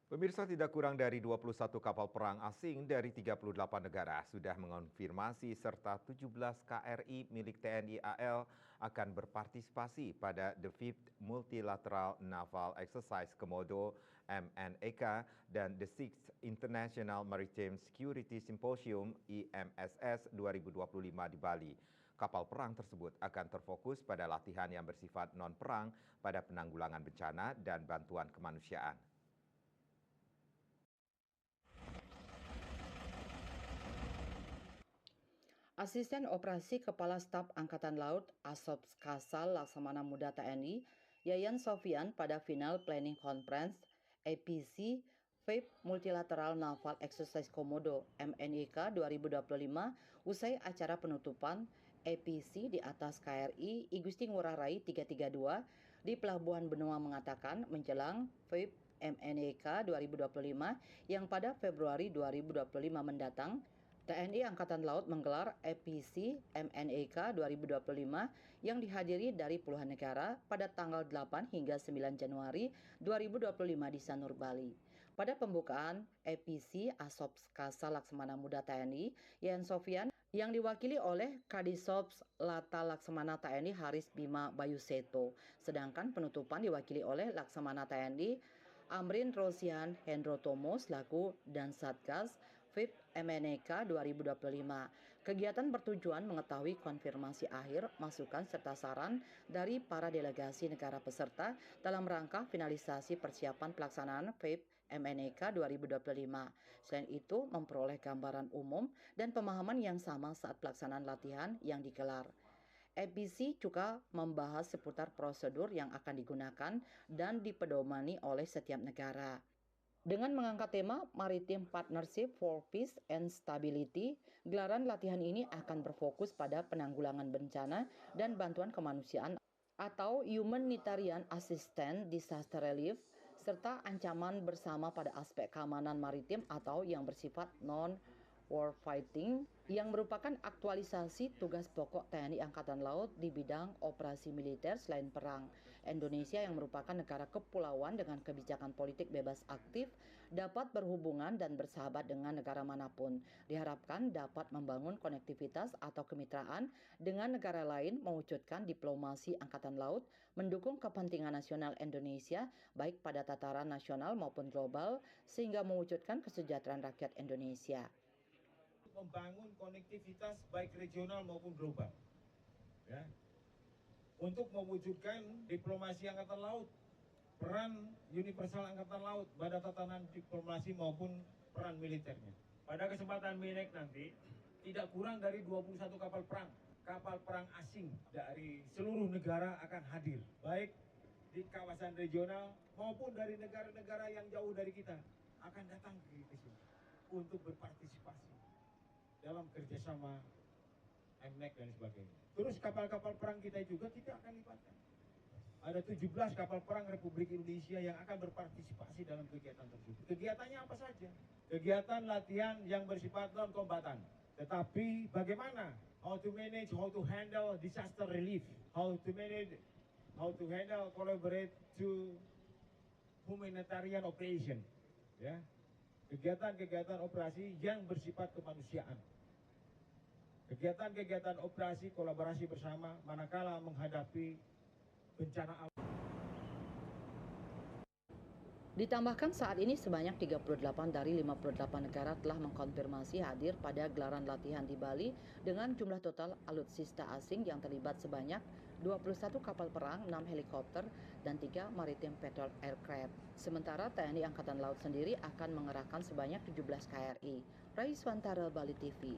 Pemirsa, tidak kurang dari 21 kapal perang asing dari 38 negara sudah mengonfirmasi serta 17 KRI milik TNI AL akan berpartisipasi pada The Fifth Multilateral Naval Exercise Komodo (MNEK) dan The Sixth International Maritime Security Symposium (IMSS) 2025 di Bali. Kapal perang tersebut akan terfokus pada latihan yang bersifat non-perang pada penanggulangan bencana dan bantuan kemanusiaan. Asisten Operasi Kepala Staf Angkatan Laut Assops Kasal Laksamana Muda TNI, Yayan Sofian pada Final Planning Conference APC Fifth Multilateral Naval Exercise Komodo (MNEK) 2025 usai acara penutupan APC di atas KRI Igusti Ngurah Rai 332 di Pelabuhan Benoa mengatakan menjelang Fifth MNEK 2025 yang pada Februari 2025 mendatang, TNI Angkatan Laut menggelar APC MNEK 2025 yang dihadiri dari puluhan negara pada tanggal 8 hingga 9 Januari 2025 di Sanur, Bali. Pada pembukaan APC Assops Kasal Laksamana Muda TNI, Yayan Sofian yang diwakili oleh Kadisops Lata Laksamana TNI Haris Bima Bayuseto, sedangkan penutupan diwakili oleh Laksamana TNI Amrin Rosian Hendro Tomo selaku dan Satgas FIP MNEK 2025. Kegiatan bertujuan mengetahui konfirmasi akhir, masukan serta saran dari para delegasi negara peserta dalam rangka finalisasi persiapan pelaksanaan FIP MNEK 2025. Selain itu, memperoleh gambaran umum dan pemahaman yang sama saat pelaksanaan latihan yang digelar. APC juga membahas seputar prosedur yang akan digunakan dan dipedomani oleh setiap negara. Dengan mengangkat tema Maritime Partnership for Peace and Stability, gelaran latihan ini akan berfokus pada penanggulangan bencana dan bantuan kemanusiaan atau Humanitarian Assistance Disaster Relief, serta ancaman bersama pada aspek keamanan maritim atau yang bersifat non-warfighting, yang merupakan aktualisasi tugas pokok TNI Angkatan Laut di bidang operasi militer selain perang. Indonesia yang merupakan negara kepulauan dengan kebijakan politik bebas aktif dapat berhubungan dan bersahabat dengan negara manapun. Diharapkan dapat membangun konektivitas atau kemitraan dengan negara lain, mewujudkan diplomasi angkatan laut, mendukung kepentingan nasional Indonesia baik pada tataran nasional maupun global, sehingga mewujudkan kesejahteraan rakyat Indonesia. Membangun konektivitas baik regional maupun global, ya, untuk mewujudkan diplomasi angkatan laut, peran universal angkatan laut pada tatanan diplomasi maupun peran militernya. Pada kesempatan MINEK nanti tidak kurang dari 21 kapal perang asing dari seluruh negara akan hadir, baik di kawasan regional maupun dari negara-negara yang jauh dari kita akan datang ke sini untuk berpartisipasi dalam kerjasama MNEK dan sebagainya. Terus kapal-kapal perang kita juga kita akan libatkan. Ada 17 kapal perang Republik Indonesia yang akan berpartisipasi dalam kegiatan tersebut. Kegiatannya apa saja? Kegiatan latihan yang bersifat non-kombatan. Tetapi bagaimana? How to manage, how to handle disaster relief, how to manage, how to handle, collaborate to humanitarian operation. Ya, kegiatan-kegiatan operasi yang bersifat kemanusiaan. Kegiatan-kegiatan operasi kolaborasi bersama manakala menghadapi bencana alam. Ditambahkan saat ini sebanyak 38 dari 58 negara telah mengkonfirmasi hadir pada gelaran latihan di Bali dengan jumlah total alutsista asing yang terlibat sebanyak 21 kapal perang, 6 helikopter, dan 3 maritime patrol aircraft. Sementara TNI Angkatan Laut sendiri akan mengerahkan sebanyak 17 KRI. Raiswantara, Bali TV.